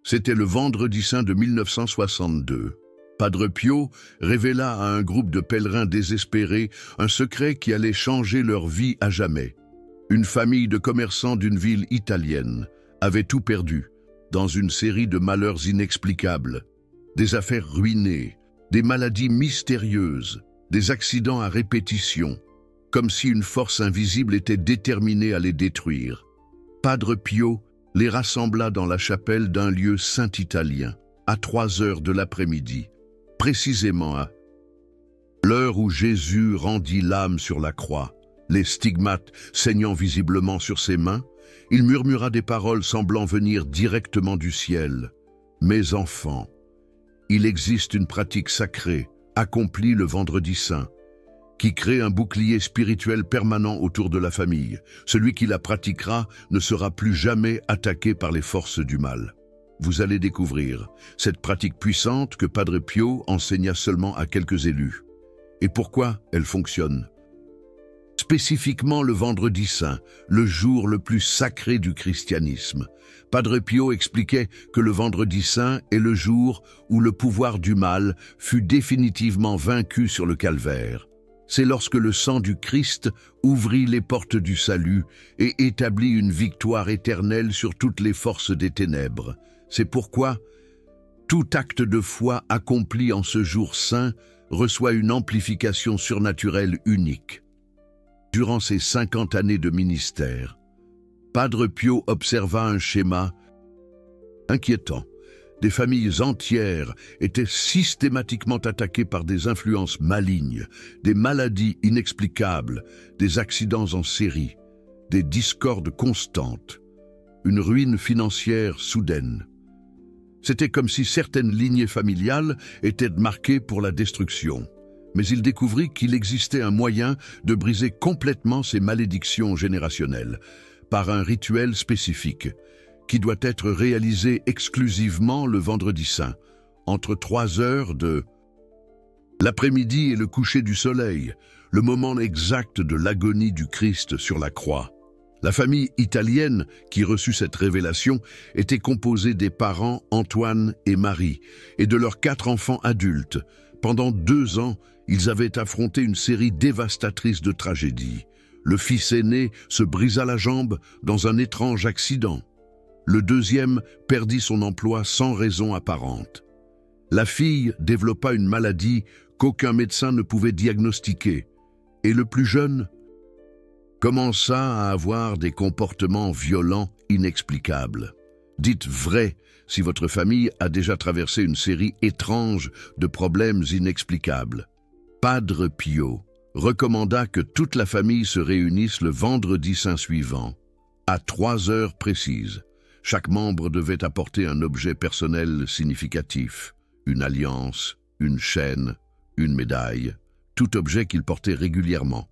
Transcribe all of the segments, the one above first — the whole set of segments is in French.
C'était le vendredi saint de 1962. Padre Pio révéla à un groupe de pèlerins désespérés un secret qui allait changer leur vie à jamais. Une famille de commerçants d'une ville italienne avait tout perdu dans une série de malheurs inexplicables. Des affaires ruinées, des maladies mystérieuses, des accidents à répétition, comme si une force invisible était déterminée à les détruire. Padre Pio les rassembla dans la chapelle d'un lieu saint italien, à 3 heures de l'après-midi, précisément à l'heure où Jésus rendit l'âme sur la croix, les stigmates saignant visiblement sur ses mains. Il murmura des paroles semblant venir directement du ciel. « Mes enfants, il existe une pratique sacrée, accomplie le vendredi saint, qui crée un bouclier spirituel permanent autour de la famille. Celui qui la pratiquera ne sera plus jamais attaqué par les forces du mal. » Vous allez découvrir cette pratique puissante que Padre Pio enseigna seulement à quelques élus. Et pourquoi elle fonctionne? Spécifiquement le vendredi saint, le jour le plus sacré du christianisme. Padre Pio expliquait que le vendredi saint est le jour où le pouvoir du mal fut définitivement vaincu sur le calvaire. C'est lorsque le sang du Christ ouvrit les portes du salut et établit une victoire éternelle sur toutes les forces des ténèbres. C'est pourquoi tout acte de foi accompli en ce jour saint reçoit une amplification surnaturelle unique. Durant ses 50 années de ministère, Padre Pio observa un schéma inquiétant. Des familles entières étaient systématiquement attaquées par des influences malignes, des maladies inexplicables, des accidents en série, des discordes constantes, une ruine financière soudaine. C'était comme si certaines lignées familiales étaient marquées pour la destruction. Mais il découvrit qu'il existait un moyen de briser complètement ces malédictions générationnelles, par un rituel spécifique, qui doit être réalisé exclusivement le vendredi saint, entre 3 heures de l'après-midi et le coucher du soleil, le moment exact de l'agonie du Christ sur la croix. La famille italienne qui reçut cette révélation était composée des parents Antoine et Marie, et de leurs 4 enfants adultes. Pendant 2 ans, ils avaient affronté une série dévastatrice de tragédies. Le fils aîné se brisa la jambe dans un étrange accident. Le deuxième perdit son emploi sans raison apparente. La fille développa une maladie qu'aucun médecin ne pouvait diagnostiquer. Et le plus jeune commença à avoir des comportements violents inexplicables. Dites vrai si votre famille a déjà traversé une série étrange de problèmes inexplicables. Padre Pio recommanda que toute la famille se réunisse le vendredi saint suivant, à 3 heures précises. Chaque membre devait apporter un objet personnel significatif, une alliance, une chaîne, une médaille, tout objet qu'il portait régulièrement.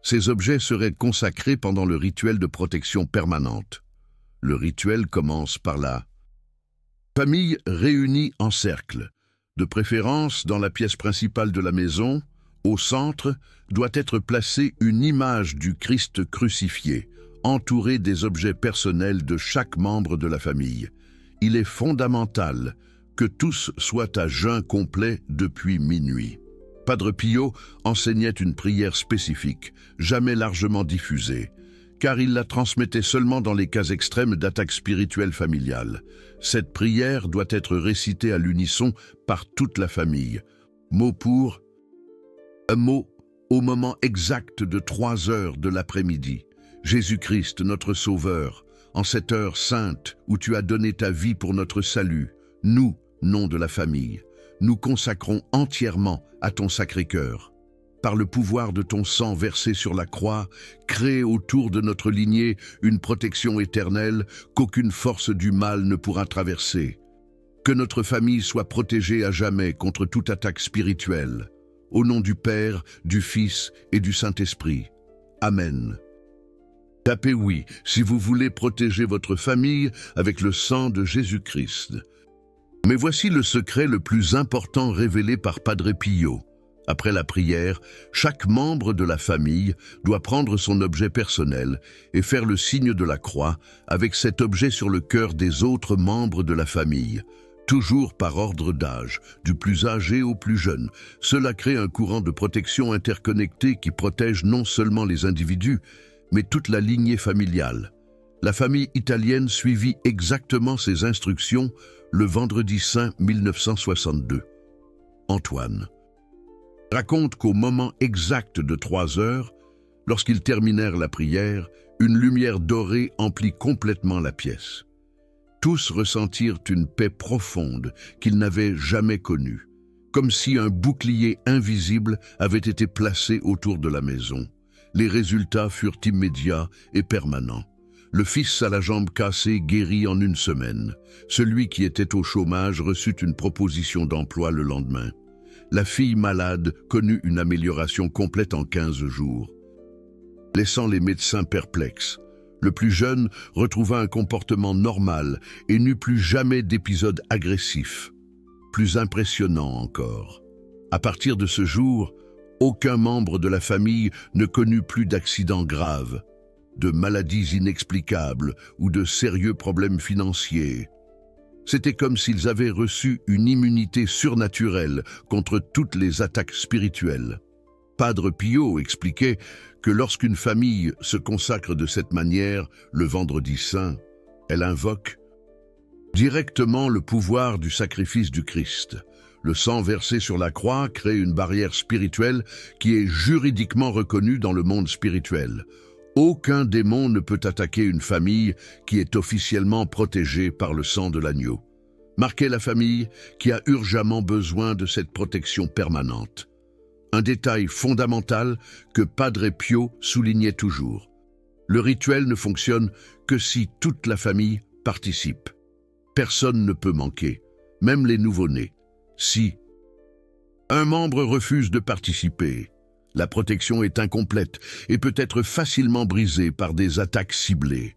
Ces objets seraient consacrés pendant le rituel de protection permanente. Le rituel commence par la famille réunie en cercle. De préférence, dans la pièce principale de la maison, au centre, doit être placée une image du Christ crucifié, entourée des objets personnels de chaque membre de la famille. Il est fondamental que tous soient à jeûne complet depuis minuit. Padre Pio enseignait une prière spécifique, jamais largement diffusée, car il la transmettait seulement dans les cas extrêmes d'attaques spirituelles familiales. Cette prière doit être récitée à l'unisson par toute la famille, mot pour mot, au moment exact de 3 heures de l'après-midi. Jésus-Christ, notre Sauveur, en cette heure sainte où tu as donné ta vie pour notre salut, nous, nom de la famille, nous consacrons entièrement à ton Sacré-Cœur. Par le pouvoir de ton sang versé sur la croix, crée autour de notre lignée une protection éternelle qu'aucune force du mal ne pourra traverser. Que notre famille soit protégée à jamais contre toute attaque spirituelle. Au nom du Père, du Fils et du Saint-Esprit. Amen. Tapez oui si vous voulez protéger votre famille avec le sang de Jésus-Christ. Mais voici le secret le plus important révélé par Padre Pio. Après la prière, chaque membre de la famille doit prendre son objet personnel et faire le signe de la croix avec cet objet sur le cœur des autres membres de la famille, toujours par ordre d'âge, du plus âgé au plus jeune. Cela crée un courant de protection interconnecté qui protège non seulement les individus, mais toute la lignée familiale. La famille italienne suivit exactement ces instructions le vendredi saint 1962. Antoine raconte qu'au moment exact de 3 heures, lorsqu'ils terminèrent la prière, une lumière dorée emplit complètement la pièce. Tous ressentirent une paix profonde qu'ils n'avaient jamais connue, comme si un bouclier invisible avait été placé autour de la maison. Les résultats furent immédiats et permanents. Le fils à la jambe cassée guérit en 1 semaine. Celui qui était au chômage reçut une proposition d'emploi le lendemain. La fille malade connut une amélioration complète en 15 jours, laissant les médecins perplexes. Le plus jeune retrouva un comportement normal et n'eut plus jamais d'épisode agressif. Plus impressionnant encore, à partir de ce jour, aucun membre de la famille ne connut plus d'accidents graves, de maladies inexplicables ou de sérieux problèmes financiers. C'était comme s'ils avaient reçu une immunité surnaturelle contre toutes les attaques spirituelles. Padre Pio expliquait que lorsqu'une famille se consacre de cette manière, le vendredi saint, elle invoque directement le pouvoir du sacrifice du Christ. Le sang versé sur la croix crée une barrière spirituelle qui est juridiquement reconnue dans le monde spirituel. Aucun démon ne peut attaquer une famille qui est officiellement protégée par le sang de l'agneau. Marquez la famille qui a urgemment besoin de cette protection permanente. Un détail fondamental que Padre Pio soulignait toujours. Le rituel ne fonctionne que si toute la famille participe. Personne ne peut manquer, même les nouveau-nés. Si un membre refuse de participer, la protection est incomplète et peut être facilement brisée par des attaques ciblées.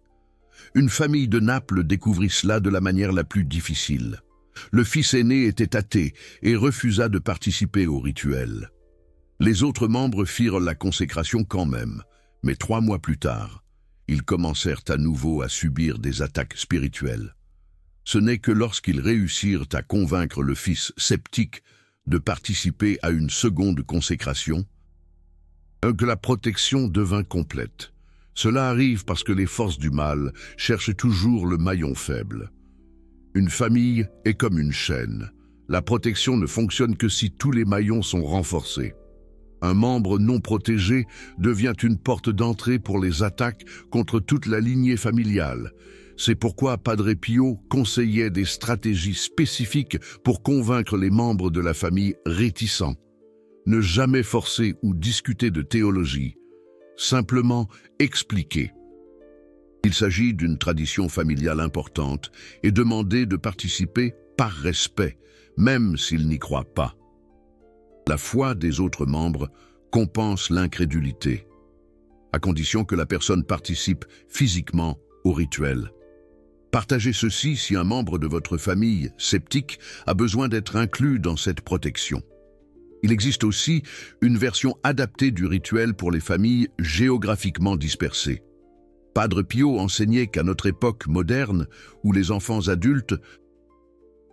Une famille de Naples découvrit cela de la manière la plus difficile. Le fils aîné était athée et refusa de participer au rituel. Les autres membres firent la consécration quand même, mais 3 mois plus tard, ils commencèrent à nouveau à subir des attaques spirituelles. Ce n'est que lorsqu'ils réussirent à convaincre le fils sceptique de participer à une seconde consécration que la protection devint complète. Cela arrive parce que les forces du mal cherchent toujours le maillon faible. Une famille est comme une chaîne. La protection ne fonctionne que si tous les maillons sont renforcés. Un membre non protégé devient une porte d'entrée pour les attaques contre toute la lignée familiale. C'est pourquoi Padre Pio conseillait des stratégies spécifiques pour convaincre les membres de la famille réticents. Ne jamais forcer ou discuter de théologie, simplement expliquer. Il s'agit d'une tradition familiale importante et demander de participer par respect, même s'ils n'y croient pas. La foi des autres membres compense l'incrédulité, à condition que la personne participe physiquement au rituel. Partagez ceci si un membre de votre famille sceptique a besoin d'être inclus dans cette protection. Il existe aussi une version adaptée du rituel pour les familles géographiquement dispersées. Padre Pio enseignait qu'à notre époque moderne, où les enfants adultes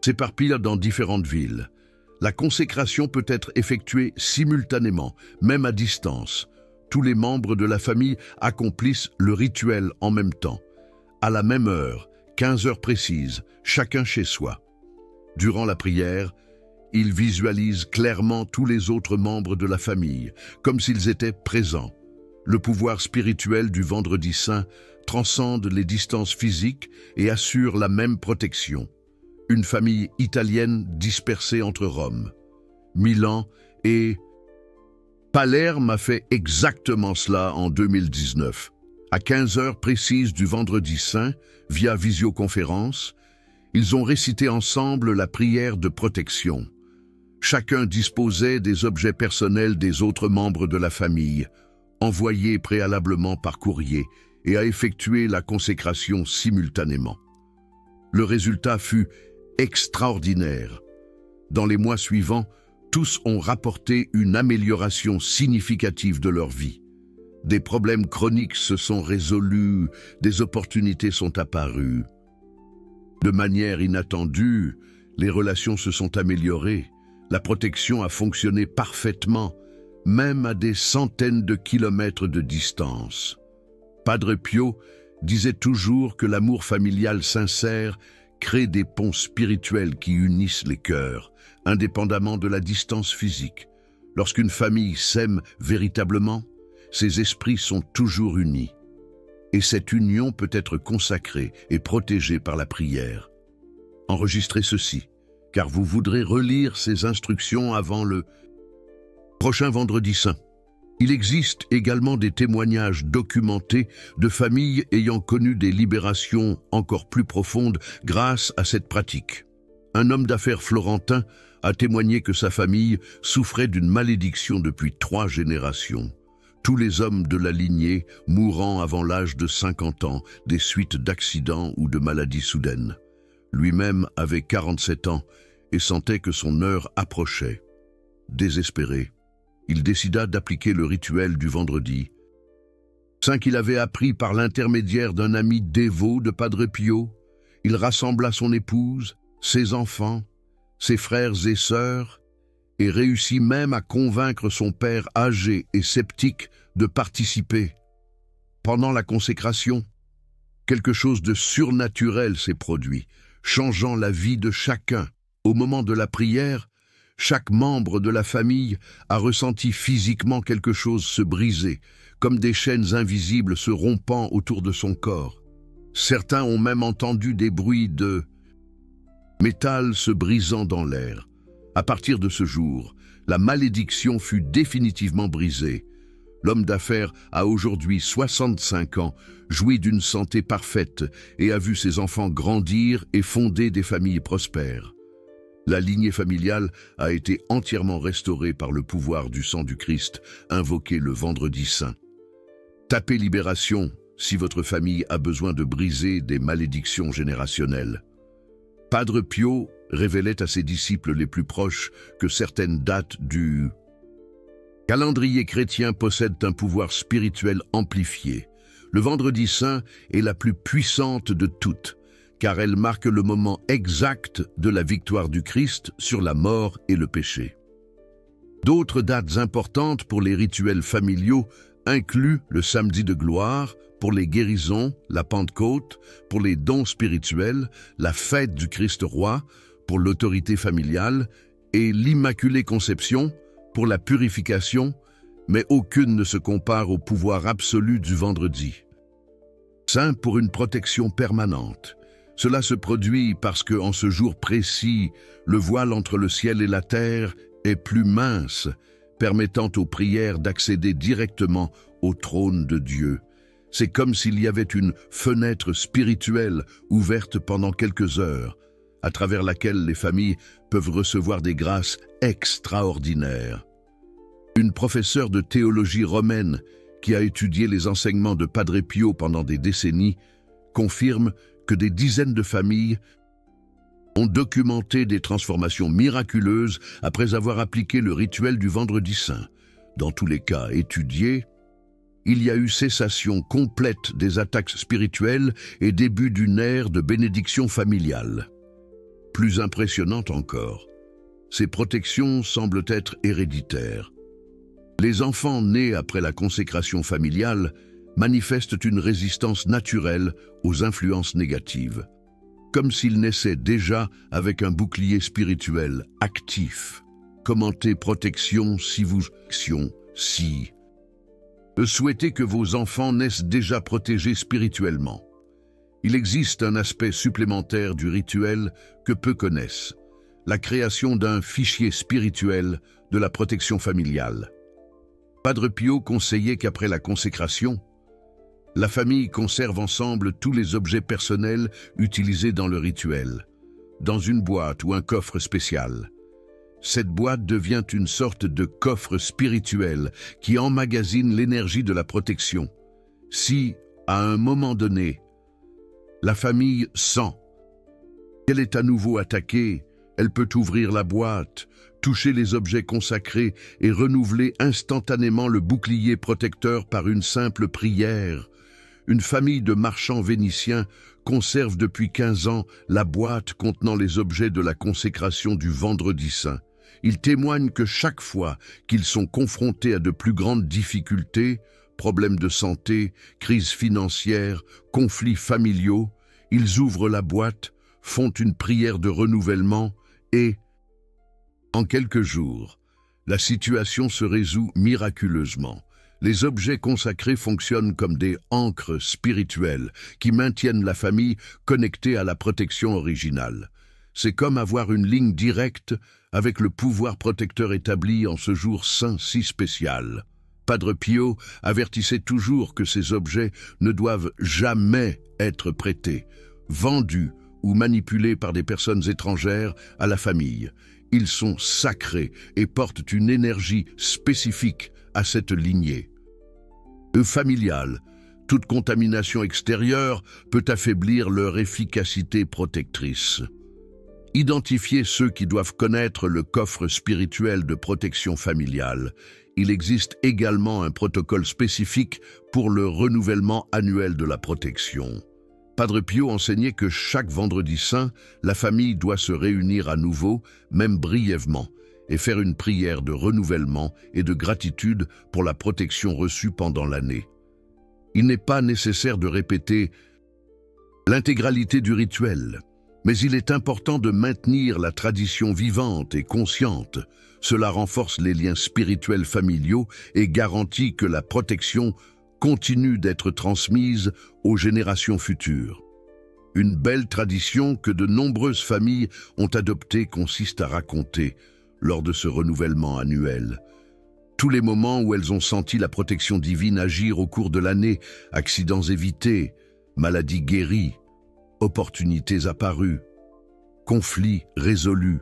s'éparpillent dans différentes villes, la consécration peut être effectuée simultanément, même à distance. Tous les membres de la famille accomplissent le rituel en même temps, à la même heure, 15 heures précises, chacun chez soi. Durant la prière, ils visualisent clairement tous les autres membres de la famille, comme s'ils étaient présents. Le pouvoir spirituel du vendredi saint transcende les distances physiques et assure la même protection. Une famille italienne dispersée entre Rome, Milan et Palerme a fait exactement cela en 2019. À 15 heures précises du vendredi saint, via visioconférence, ils ont récité ensemble la prière de protection. Chacun disposait des objets personnels des autres membres de la famille, envoyés préalablement par courrier, et a effectué la consécration simultanément. Le résultat fut extraordinaire. Dans les mois suivants, Tous ont rapporté une amélioration significative de leur vie. Des problèmes chroniques se sont résolus, des opportunités sont apparues. De manière inattendue, les relations se sont améliorées, la protection a fonctionné parfaitement, même à des centaines de kilomètres de distance. Padre Pio disait toujours que l'amour familial sincère crée des ponts spirituels qui unissent les cœurs, indépendamment de la distance physique. Lorsqu'une famille s'aime véritablement, ses esprits sont toujours unis. Et cette union peut être consacrée et protégée par la prière. Enregistrez ceci, car vous voudrez relire ces instructions avant le prochain Vendredi Saint. Il existe également des témoignages documentés de familles ayant connu des libérations encore plus profondes grâce à cette pratique. Un homme d'affaires florentin a témoigné que sa famille souffrait d'une malédiction depuis 3 générations. Tous les hommes de la lignée mourant avant l'âge de 50 ans des suites d'accidents ou de maladies soudaines. Lui-même avait 47 ans et sentait que son heure approchait. Désespéré, il décida d'appliquer le rituel du vendredi saint qu'il avait appris par l'intermédiaire d'un ami dévot de Padre Pio. Il rassembla son épouse, ses enfants, ses frères et sœurs, et réussit même à convaincre son père âgé et sceptique de participer. Pendant la consécration, quelque chose de surnaturel s'est produit, changeant la vie de chacun. Au moment de la prière, chaque membre de la famille a ressenti physiquement quelque chose se briser, comme des chaînes invisibles se rompant autour de son corps. Certains ont même entendu des bruits de métal se brisant dans l'air. À partir de ce jour, la malédiction fut définitivement brisée. L'homme d'affaires a aujourd'hui 65 ans, jouit d'une santé parfaite et a vu ses enfants grandir et fonder des familles prospères. La lignée familiale a été entièrement restaurée par le pouvoir du sang du Christ, invoqué le Vendredi Saint. Tapez Libération si votre famille a besoin de briser des malédictions générationnelles. Padre Pio révélait à ses disciples les plus proches que certaines dates du calendrier chrétien possèdent un pouvoir spirituel amplifié. Le Vendredi Saint est la plus puissante de toutes, car elle marque le moment exact de la victoire du Christ sur la mort et le péché. D'autres dates importantes pour les rituels familiaux incluent le samedi de gloire, pour les guérisons, la Pentecôte, pour les dons spirituels, la fête du Christ roi, pour l'autorité familiale, et l'Immaculée Conception, pour la purification, mais aucune ne se compare au pouvoir absolu du vendredi saint pour une protection permanente. Cela se produit parce que, en ce jour précis, le voile entre le ciel et la terre est plus mince, permettant aux prières d'accéder directement au trône de Dieu. C'est comme s'il y avait une fenêtre spirituelle ouverte pendant quelques heures, à travers laquelle les familles peuvent recevoir des grâces extraordinaires. Une professeure de théologie romaine qui a étudié les enseignements de Padre Pio pendant des décennies confirme que des dizaines de familles ont documenté des transformations miraculeuses après avoir appliqué le rituel du Vendredi Saint. Dans tous les cas étudiés, il y a eu cessation complète des attaques spirituelles et début d'une ère de bénédiction familiale. Plus impressionnante encore, ces protections semblent être héréditaires. Les enfants nés après la consécration familiale manifestent une résistance naturelle aux influences négatives, comme s'ils naissaient déjà avec un bouclier spirituel actif. Commentez protection si vous souhaitez que vos enfants naissent déjà protégés spirituellement. Il existe un aspect supplémentaire du rituel que peu connaissent, la création d'un fichier spirituel de la protection familiale. Padre Pio conseillait qu'après la consécration, la famille conserve ensemble tous les objets personnels utilisés dans le rituel, dans une boîte ou un coffre spécial. Cette boîte devient une sorte de coffre spirituel qui emmagasine l'énergie de la protection. Si, à un moment donné, la famille sent qu'elle est à nouveau attaquée, Elle peut ouvrir la boîte, toucher les objets consacrés et renouveler instantanément le bouclier protecteur par une simple prière. Une famille de marchands vénitiens conserve depuis 15 ans la boîte contenant les objets de la consécration du Vendredi Saint. Ils témoignent que chaque fois qu'ils sont confrontés à de plus grandes difficultés, problèmes de santé, crises financières, conflits familiaux, ils ouvrent la boîte, font une prière de renouvellement et, en quelques jours, la situation se résout miraculeusement. Les objets consacrés fonctionnent comme des ancres spirituelles qui maintiennent la famille connectée à la protection originale. C'est comme avoir une ligne directe avec le pouvoir protecteur établi en ce jour saint si spécial. Padre Pio avertissait toujours que ces objets ne doivent jamais être prêtés, vendus ou manipulés par des personnes étrangères à la famille. Ils sont sacrés et portent une énergie spécifique à cette lignée. Familiale, toute contamination extérieure peut affaiblir leur efficacité protectrice. Identifier ceux qui doivent connaître le coffre spirituel de protection familiale. Il existe également un protocole spécifique pour le renouvellement annuel de la protection. Padre Pio enseignait que chaque Vendredi Saint, la famille doit se réunir à nouveau, même brièvement, et faire une prière de renouvellement et de gratitude pour la protection reçue pendant l'année. Il n'est pas nécessaire de répéter l'intégralité du rituel, mais il est important de maintenir la tradition vivante et consciente. Cela renforce les liens spirituels familiaux et garantit que la protection continue d'être transmise aux générations futures. Une belle tradition que de nombreuses familles ont adoptée consiste à raconter, lors de ce renouvellement annuel, tous les moments où elles ont senti la protection divine agir au cours de l'année, accidents évités, maladies guéries, opportunités apparues, conflits résolus.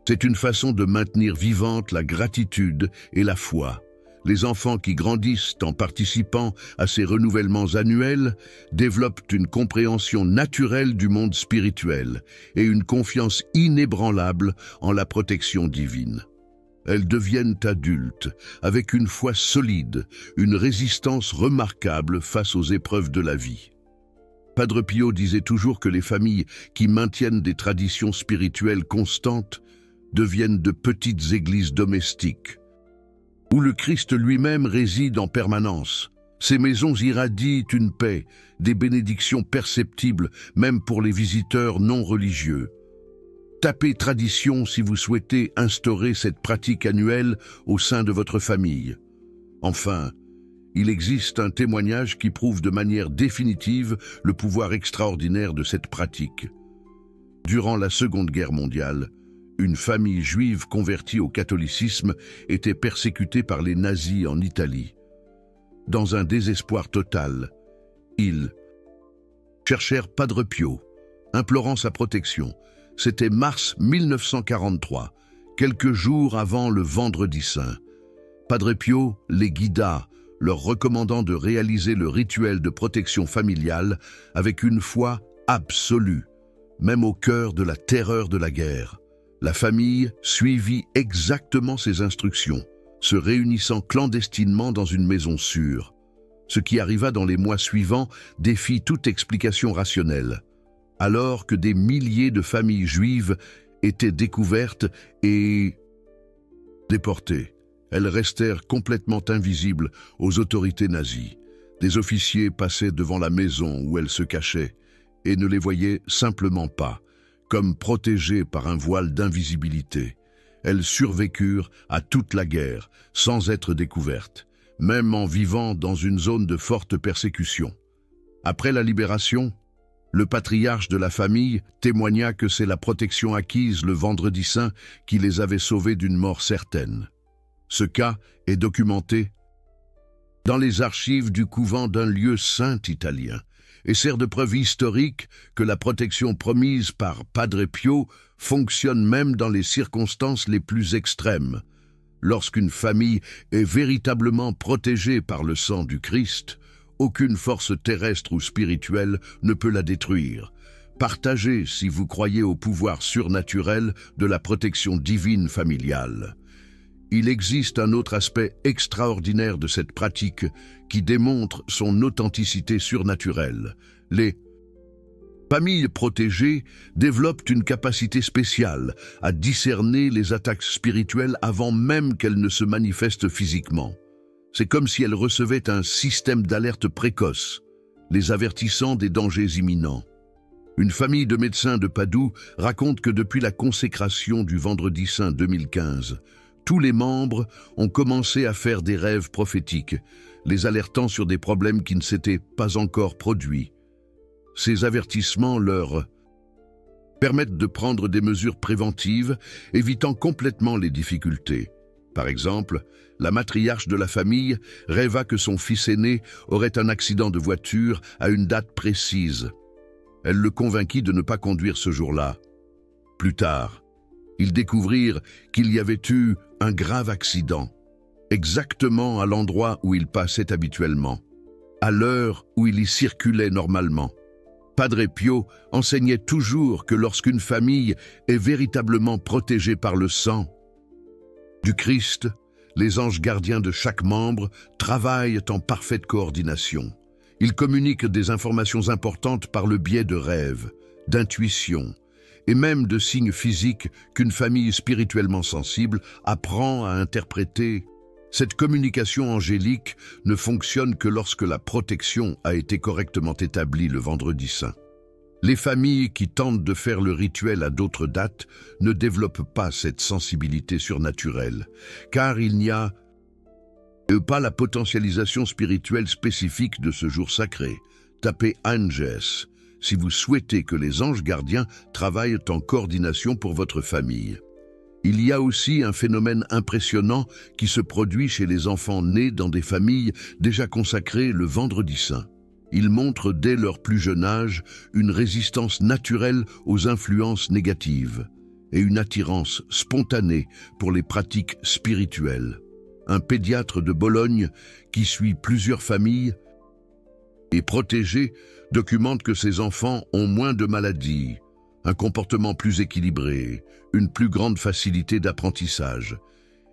C'est une façon de maintenir vivante la gratitude et la foi. Les enfants qui grandissent en participant à ces renouvellements annuels développent une compréhension naturelle du monde spirituel et une confiance inébranlable en la protection divine. Elles deviennent adultes avec une foi solide, une résistance remarquable face aux épreuves de la vie. Padre Pio disait toujours que les familles qui maintiennent des traditions spirituelles constantes deviennent de petites églises domestiques, où le Christ lui-même réside en permanence. Ces maisons irradient une paix, des bénédictions perceptibles même pour les visiteurs non religieux. Tapez tradition si vous souhaitez instaurer cette pratique annuelle au sein de votre famille. Enfin, il existe un témoignage qui prouve de manière définitive le pouvoir extraordinaire de cette pratique. Durant la Seconde Guerre mondiale, une famille juive convertie au catholicisme était persécutée par les nazis en Italie. Dans un désespoir total, ils cherchèrent Padre Pio, implorant sa protection. C'était mars 1943, quelques jours avant le Vendredi Saint. Padre Pio les guida, leur recommandant de réaliser le rituel de protection familiale avec une foi absolue, même au cœur de la terreur de la guerre. La famille suivit exactement ces instructions, se réunissant clandestinement dans une maison sûre. Ce qui arriva dans les mois suivants défie toute explication rationnelle, alors que des milliers de familles juives étaient découvertes et déportées. Elles restèrent complètement invisibles aux autorités nazies. Des officiers passaient devant la maison où elles se cachaient et ne les voyaient simplement pas, comme protégées par un voile d'invisibilité. Elles survécurent à toute la guerre, sans être découvertes, même en vivant dans une zone de forte persécution. Après la libération, le patriarche de la famille témoigna que c'est la protection acquise le Vendredi Saint qui les avait sauvés d'une mort certaine. Ce cas est documenté dans les archives du couvent d'un lieu saint italien et sert de preuve historique que la protection promise par Padre Pio fonctionne même dans les circonstances les plus extrêmes. Lorsqu'une famille est véritablement protégée par le sang du Christ, aucune force terrestre ou spirituelle ne peut la détruire. Partagez si vous croyez au pouvoir surnaturel de la protection divine familiale. Il existe un autre aspect extraordinaire de cette pratique qui démontre son authenticité surnaturelle. Les familles protégées développent une capacité spéciale à discerner les attaques spirituelles avant même qu'elles ne se manifestent physiquement. C'est comme si elles recevaient un système d'alerte précoce, les avertissant des dangers imminents. Une famille de médecins de Padoue raconte que depuis la consécration du Vendredi Saint 2015, tous les membres ont commencé à faire des rêves prophétiques, les alertant sur des problèmes qui ne s'étaient pas encore produits. Ces avertissements leur permettent de prendre des mesures préventives, évitant complètement les difficultés. Par exemple, la matriarche de la famille rêva que son fils aîné aurait un accident de voiture à une date précise. Elle le convainquit de ne pas conduire ce jour-là. Plus tard, ils découvrirent qu'il y avait eu un grave accident, exactement à l'endroit où il passait habituellement, à l'heure où il y circulait normalement. Padre Pio enseignait toujours que lorsqu'une famille est véritablement protégée par le sang du Christ, les anges gardiens de chaque membre travaillent en parfaite coordination. Ils communiquent des informations importantes par le biais de rêves, d'intuitions et même de signes physiques qu'une famille spirituellement sensible apprend à interpréter. Cette communication angélique ne fonctionne que lorsque la protection a été correctement établie le Vendredi Saint. Les familles qui tentent de faire le rituel à d'autres dates ne développent pas cette sensibilité surnaturelle, car il n'y a pas la potentialisation spirituelle spécifique de ce jour sacré. Tapez Anges si vous souhaitez que les anges gardiens travaillent en coordination pour votre famille. Il y a aussi un phénomène impressionnant qui se produit chez les enfants nés dans des familles déjà consacrées le Vendredi Saint. Ils montrent dès leur plus jeune âge une résistance naturelle aux influences négatives et une attirance spontanée pour les pratiques spirituelles. Un pédiatre de Bologne qui suit plusieurs familles et protégé documente que ces enfants ont moins de maladies, un comportement plus équilibré, une plus grande facilité d'apprentissage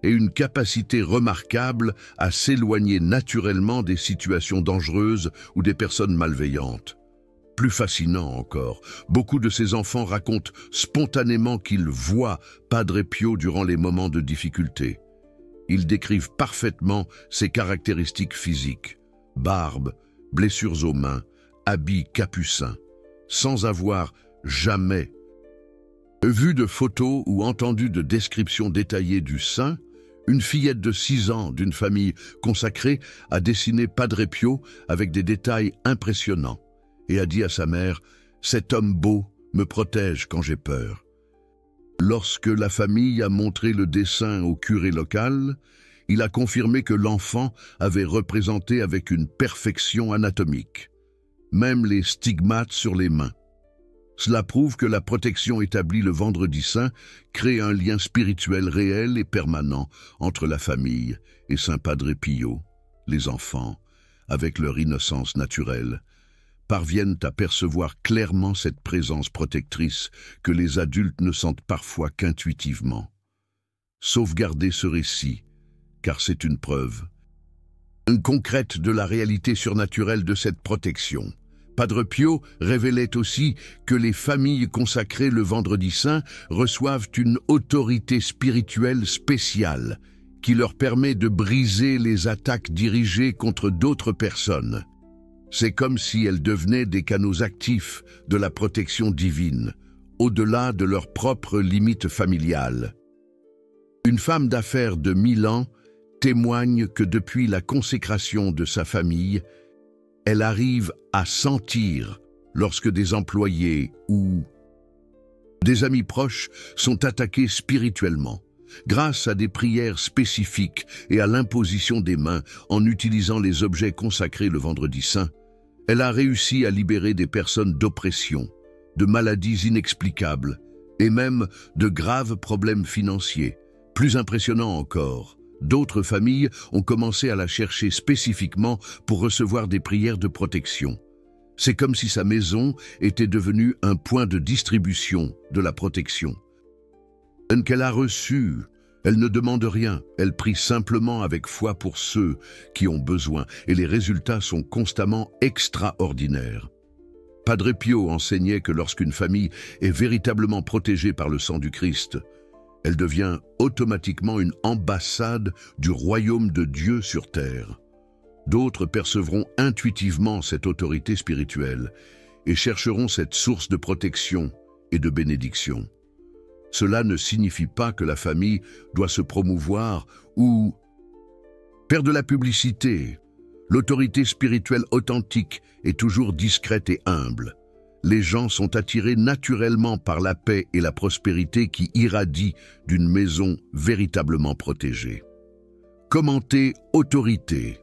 et une capacité remarquable à s'éloigner naturellement des situations dangereuses ou des personnes malveillantes. Plus fascinant encore, beaucoup de ces enfants racontent spontanément qu'ils voient Padre Pio durant les moments de difficulté. Ils décrivent parfaitement ses caractéristiques physiques, barbe, blessures aux mains, habits capucins, sans avoir jamais vu de photos ou entendu de descriptions détaillées du saint. Une fillette de 6 ans d'une famille consacrée a dessiné Padre Pio avec des détails impressionnants et a dit à sa mère « Cet homme beau me protège quand j'ai peur ». Lorsque la famille a montré le dessin au curé local, il a confirmé que l'enfant avait représenté avec une perfection anatomique, même les stigmates sur les mains. Cela prouve que la protection établie le Vendredi Saint crée un lien spirituel réel et permanent entre la famille et Saint Padre Pio. Les enfants, avec leur innocence naturelle, parviennent à percevoir clairement cette présence protectrice que les adultes ne sentent parfois qu'intuitivement. Sauvegardez ce récit, car c'est une preuve concrète de la réalité surnaturelle de cette protection. Padre Pio révélait aussi que les familles consacrées le Vendredi Saint reçoivent une autorité spirituelle spéciale qui leur permet de briser les attaques dirigées contre d'autres personnes. C'est comme si elles devenaient des canaux actifs de la protection divine, au-delà de leurs propres limites familiales. Une femme d'affaires de Milan témoigne que depuis la consécration de sa famille, elle arrive à sentir lorsque des employés ou des amis proches sont attaqués spirituellement, grâce à des prières spécifiques et à l'imposition des mains en utilisant les objets consacrés le Vendredi Saint. Elle a réussi à libérer des personnes d'oppression, de maladies inexplicables et même de graves problèmes financiers. Plus impressionnant encore, d'autres familles ont commencé à la chercher spécifiquement pour recevoir des prières de protection. C'est comme si sa maison était devenue un point de distribution de la protection. Qu'elle a reçu, elle ne demande rien, elle prie simplement avec foi pour ceux qui ont besoin, et les résultats sont constamment extraordinaires. Padre Pio enseignait que lorsqu'une famille est véritablement protégée par le sang du Christ, elle devient automatiquement une ambassade du royaume de Dieu sur terre. D'autres percevront intuitivement cette autorité spirituelle et chercheront cette source de protection et de bénédiction. Cela ne signifie pas que la famille doit se promouvoir ou faire de la publicité. L'autorité spirituelle authentique est toujours discrète et humble. Les gens sont attirés naturellement par la paix et la prospérité qui irradient d'une maison véritablement protégée. Commentez autorité.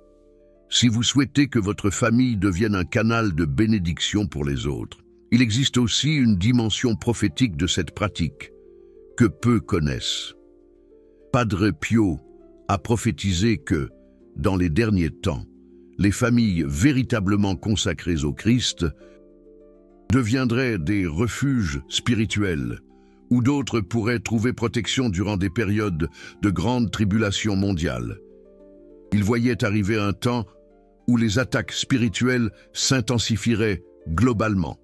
Si vous souhaitez que votre famille devienne un canal de bénédiction pour les autres, il existe aussi une dimension prophétique de cette pratique, que peu connaissent. Padre Pio a prophétisé que, dans les derniers temps, les familles véritablement consacrées au Christ deviendraient des refuges spirituels, où d'autres pourraient trouver protection durant des périodes de grandes tribulations mondiales. Il voyait arriver un temps où les attaques spirituelles s'intensifieraient globalement.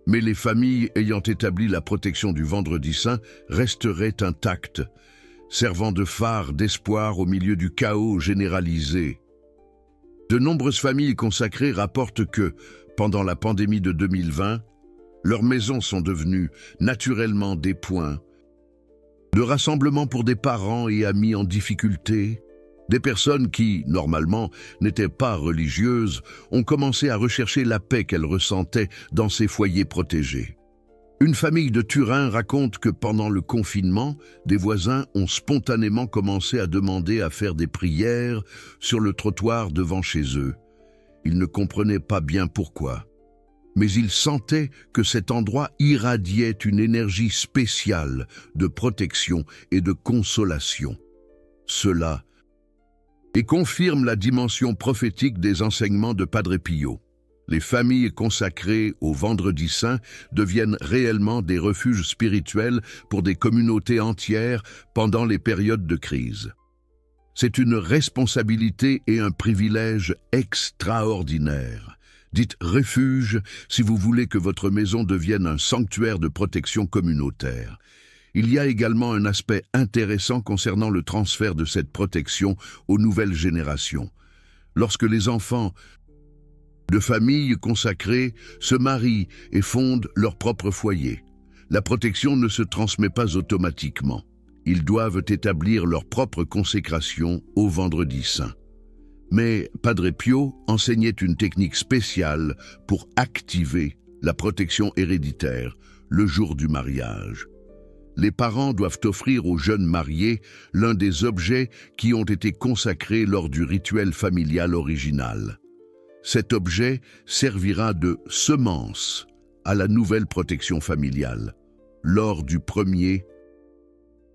Mais les familles ayant établi la protection du Vendredi Saint resteraient intactes, servant de phare d'espoir au milieu du chaos généralisé. De nombreuses familles consacrées rapportent que, pendant la pandémie de 2020, leurs maisons sont devenues naturellement des points de rassemblement pour des parents et amis en difficulté. Des personnes qui, normalement, n'étaient pas religieuses, ont commencé à rechercher la paix qu'elles ressentaient dans ces foyers protégés. Une famille de Turin raconte que pendant le confinement, des voisins ont spontanément commencé à demander à faire des prières sur le trottoir devant chez eux. Ils ne comprenaient pas bien pourquoi, mais ils sentaient que cet endroit irradiait une énergie spéciale de protection et de consolation. Cela et confirme la dimension prophétique des enseignements de Padre Pio. Les familles consacrées au Vendredi Saint deviennent réellement des refuges spirituels pour des communautés entières pendant les périodes de crise. C'est une responsabilité et un privilège extraordinaire. Dites refuge si vous voulez que votre maison devienne un sanctuaire de protection communautaire. Il y a également un aspect intéressant concernant le transfert de cette protection aux nouvelles générations. Lorsque les enfants de familles consacrées se marient et fondent leur propre foyer, la protection ne se transmet pas automatiquement. Ils doivent établir leur propre consécration au Vendredi Saint. Mais Padre Pio enseignait une technique spéciale pour activer la protection héréditaire le jour du mariage. Les parents doivent offrir aux jeunes mariés l'un des objets qui ont été consacrés lors du rituel familial original. Cet objet servira de semence à la nouvelle protection familiale, lors du premier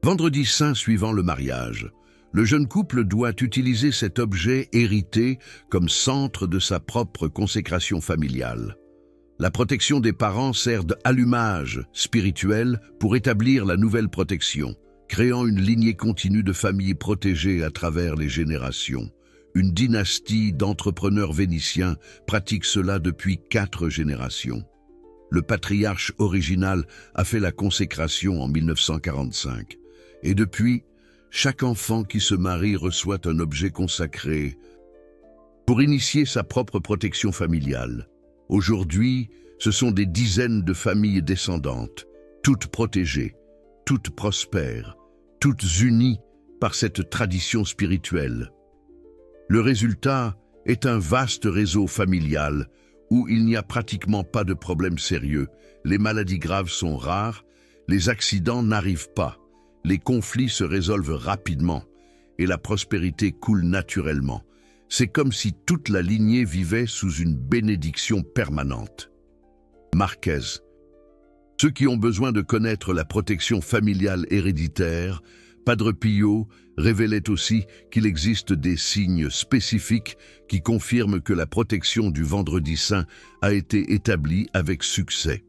Vendredi Saint suivant le mariage. Le jeune couple doit utiliser cet objet hérité comme centre de sa propre consécration familiale. La protection des parents sert d'allumage spirituel pour établir la nouvelle protection, créant une lignée continue de familles protégées à travers les générations. Une dynastie d'entrepreneurs vénitiens pratique cela depuis 4 générations. Le patriarche original a fait la consécration en 1945. Et depuis, chaque enfant qui se marie reçoit un objet consacré pour initier sa propre protection familiale. Aujourd'hui, ce sont des dizaines de familles descendantes, toutes protégées, toutes prospères, toutes unies par cette tradition spirituelle. Le résultat est un vaste réseau familial où il n'y a pratiquement pas de problèmes sérieux, les maladies graves sont rares, les accidents n'arrivent pas, les conflits se résolvent rapidement et la prospérité coule naturellement. C'est comme si toute la lignée vivait sous une bénédiction permanente. Marquez. Ceux qui ont besoin de connaître la protection familiale héréditaire Padre Pio révélait aussi qu'il existe des signes spécifiques qui confirment que la protection du Vendredi Saint a été établie avec succès.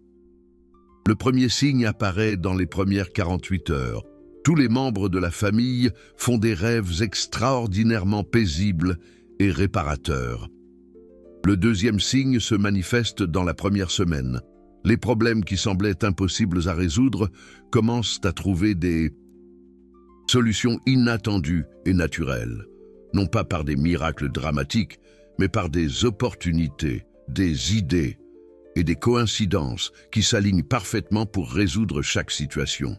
Le premier signe apparaît dans les premières 48 heures. Tous les membres de la famille font des rêves extraordinairement paisibles et réparateurs. Le deuxième signe se manifeste dans la première semaine. Les problèmes qui semblaient impossibles à résoudre commencent à trouver des solutions inattendues et naturelles, non pas par des miracles dramatiques, mais par des opportunités, des idées et des coïncidences qui s'alignent parfaitement pour résoudre chaque situation.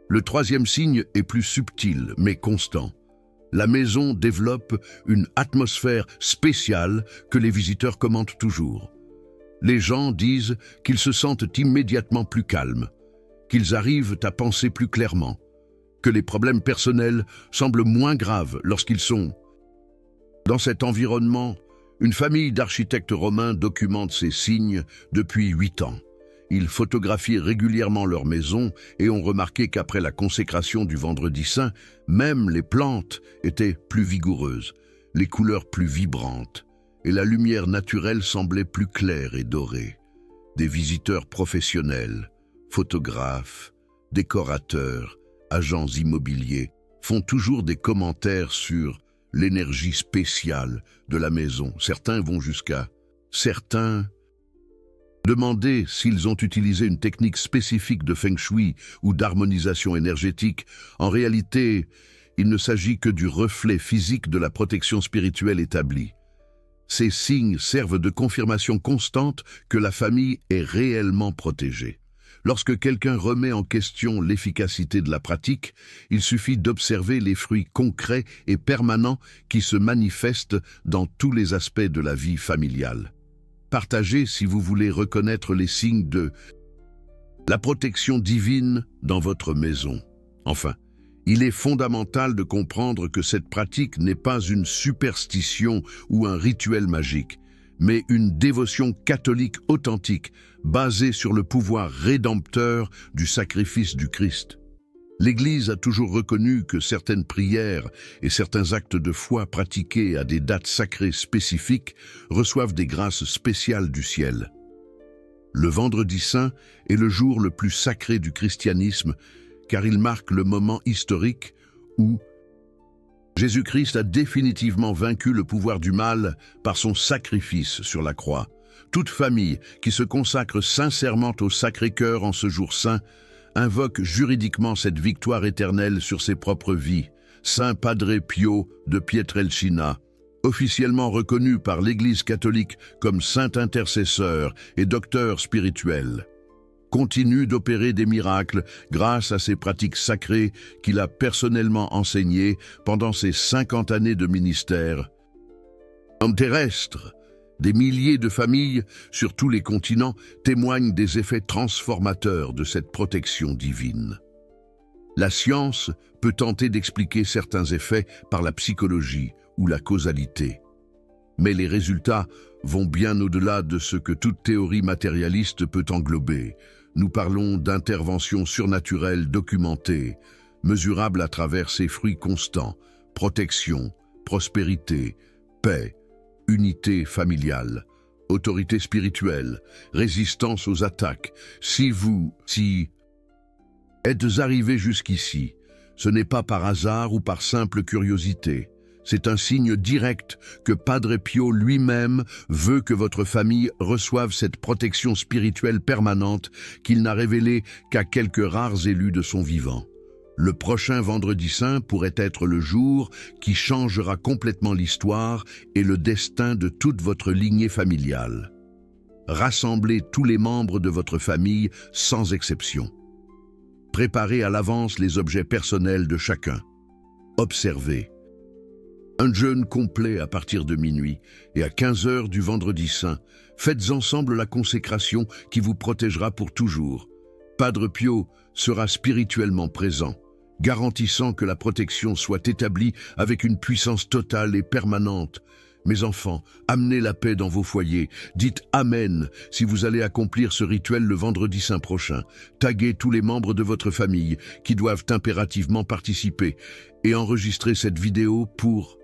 Le troisième signe est plus subtil, mais constant. La maison développe une atmosphère spéciale que les visiteurs commentent toujours. Les gens disent qu'ils se sentent immédiatement plus calmes, qu'ils arrivent à penser plus clairement, que les problèmes personnels semblent moins graves lorsqu'ils sont. Dans cet environnement, une famille d'architectes romains documente ces signes depuis 8 ans. Ils photographient régulièrement leur maison et ont remarqué qu'après la consécration du Vendredi Saint, même les plantes étaient plus vigoureuses, les couleurs plus vibrantes, et la lumière naturelle semblait plus claire et dorée. Des visiteurs professionnels, photographes, décorateurs, agents immobiliers font toujours des commentaires sur l'énergie spéciale de la maison. Certains vont jusqu'à demander s'ils ont utilisé une technique spécifique de feng shui ou d'harmonisation énergétique. En réalité, il ne s'agit que du reflet physique de la protection spirituelle établie. Ces signes servent de confirmation constante que la famille est réellement protégée. Lorsque quelqu'un remet en question l'efficacité de la pratique, il suffit d'observer les fruits concrets et permanents qui se manifestent dans tous les aspects de la vie familiale. Partagez si vous voulez reconnaître les signes de la protection divine dans votre maison. Enfin, il est fondamental de comprendre que cette pratique n'est pas une superstition ou un rituel magique, mais une dévotion catholique authentique, basée sur le pouvoir rédempteur du sacrifice du Christ. L'Église a toujours reconnu que certaines prières et certains actes de foi pratiqués à des dates sacrées spécifiques reçoivent des grâces spéciales du ciel. Le Vendredi Saint est le jour le plus sacré du christianisme, car il marque le moment historique où Jésus-Christ a définitivement vaincu le pouvoir du mal par son sacrifice sur la croix. Toute famille qui se consacre sincèrement au Sacré-Cœur en ce jour saint invoque juridiquement cette victoire éternelle sur ses propres vies. Saint Padre Pio de Pietrelcina, officiellement reconnu par l'Église catholique comme saint intercesseur et docteur spirituel, continue d'opérer des miracles grâce à ses pratiques sacrées qu'il a personnellement enseignées pendant ses 50 années de ministère. En terrestre, des milliers de familles sur tous les continents témoignent des effets transformateurs de cette protection divine. La science peut tenter d'expliquer certains effets par la psychologie ou la causalité. Mais les résultats vont bien au-delà de ce que toute théorie matérialiste peut englober. Nous parlons d'interventions surnaturelles documentées, mesurables à travers ses fruits constants: protection, prospérité, paix, unité familiale, autorité spirituelle, résistance aux attaques. Si vous êtes arrivé jusqu'ici, ce n'est pas par hasard ou par simple curiosité. C'est un signe direct que Padre Pio lui-même veut que votre famille reçoive cette protection spirituelle permanente qu'il n'a révélée qu'à quelques rares élus de son vivant. Le prochain Vendredi Saint pourrait être le jour qui changera complètement l'histoire et le destin de toute votre lignée familiale. Rassemblez tous les membres de votre famille sans exception. Préparez à l'avance les objets personnels de chacun. Observez. Un jeûne complet à partir de minuit et à 15 heures du Vendredi Saint. Faites ensemble la consécration qui vous protégera pour toujours. Padre Pio sera spirituellement présent, garantissant que la protection soit établie avec une puissance totale et permanente. Mes enfants, amenez la paix dans vos foyers. Dites Amen si vous allez accomplir ce rituel le vendredi saint prochain. Taguez tous les membres de votre famille qui doivent impérativement participer et enregistrez cette vidéo pour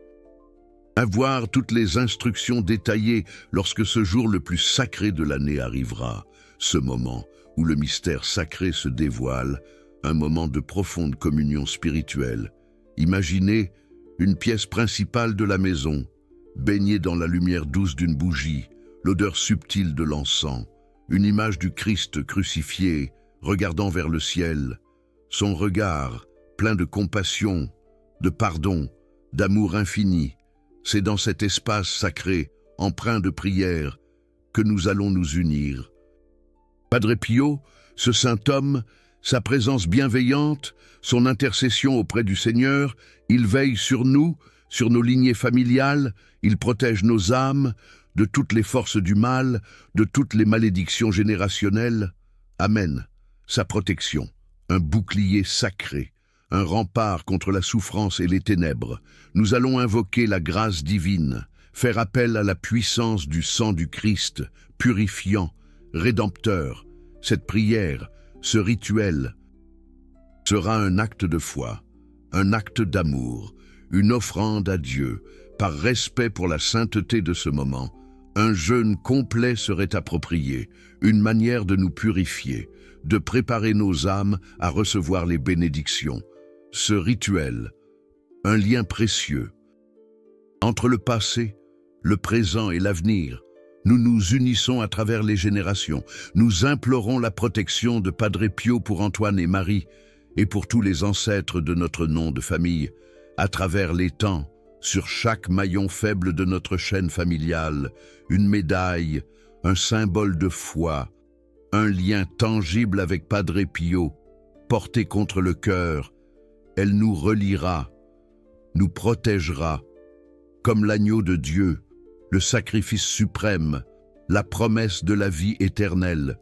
avoir toutes les instructions détaillées lorsque ce jour le plus sacré de l'année arrivera. Ce moment où le mystère sacré se dévoile, un moment de profonde communion spirituelle. Imaginez une pièce principale de la maison, baignée dans la lumière douce d'une bougie, l'odeur subtile de l'encens, une image du Christ crucifié, regardant vers le ciel, son regard plein de compassion, de pardon, d'amour infini. C'est dans cet espace sacré, empreint de prière, que nous allons nous unir. Padre Pio, ce saint homme, sa présence bienveillante, son intercession auprès du Seigneur, il veille sur nous, sur nos lignées familiales, il protège nos âmes de toutes les forces du mal, de toutes les malédictions générationnelles. Amen. Sa protection, un bouclier sacré, un rempart contre la souffrance et les ténèbres. Nous allons invoquer la grâce divine, faire appel à la puissance du sang du Christ, purifiant, rédempteur. Cette prière, ce rituel, sera un acte de foi, un acte d'amour, une offrande à Dieu, par respect pour la sainteté de ce moment. Un jeûne complet serait approprié, une manière de nous purifier, de préparer nos âmes à recevoir les bénédictions. Ce rituel, un lien précieux. Entre le passé, le présent et l'avenir, nous nous unissons à travers les générations. Nous implorons la protection de Padre Pio pour Antoine et Marie et pour tous les ancêtres de notre nom de famille, à travers les temps, sur chaque maillon faible de notre chaîne familiale, une médaille, un symbole de foi, un lien tangible avec Padre Pio, porté contre le cœur. Elle nous reliera, nous protégera, comme l'agneau de Dieu, le sacrifice suprême, la promesse de la vie éternelle.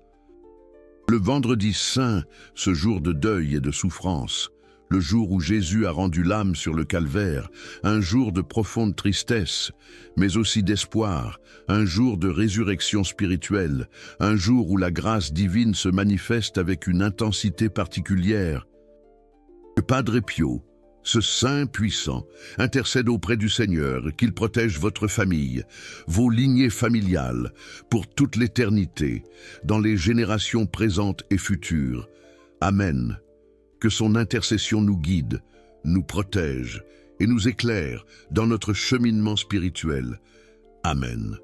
Le vendredi saint, ce jour de deuil et de souffrance, le jour où Jésus a rendu l'âme sur le calvaire, un jour de profonde tristesse, mais aussi d'espoir, un jour de résurrection spirituelle, un jour où la grâce divine se manifeste avec une intensité particulière. Que Padre Pio, ce saint puissant, intercède auprès du Seigneur, qu'il protège votre famille, vos lignées familiales, pour toute l'éternité, dans les générations présentes et futures. Amen. Que son intercession nous guide, nous protège et nous éclaire dans notre cheminement spirituel. Amen.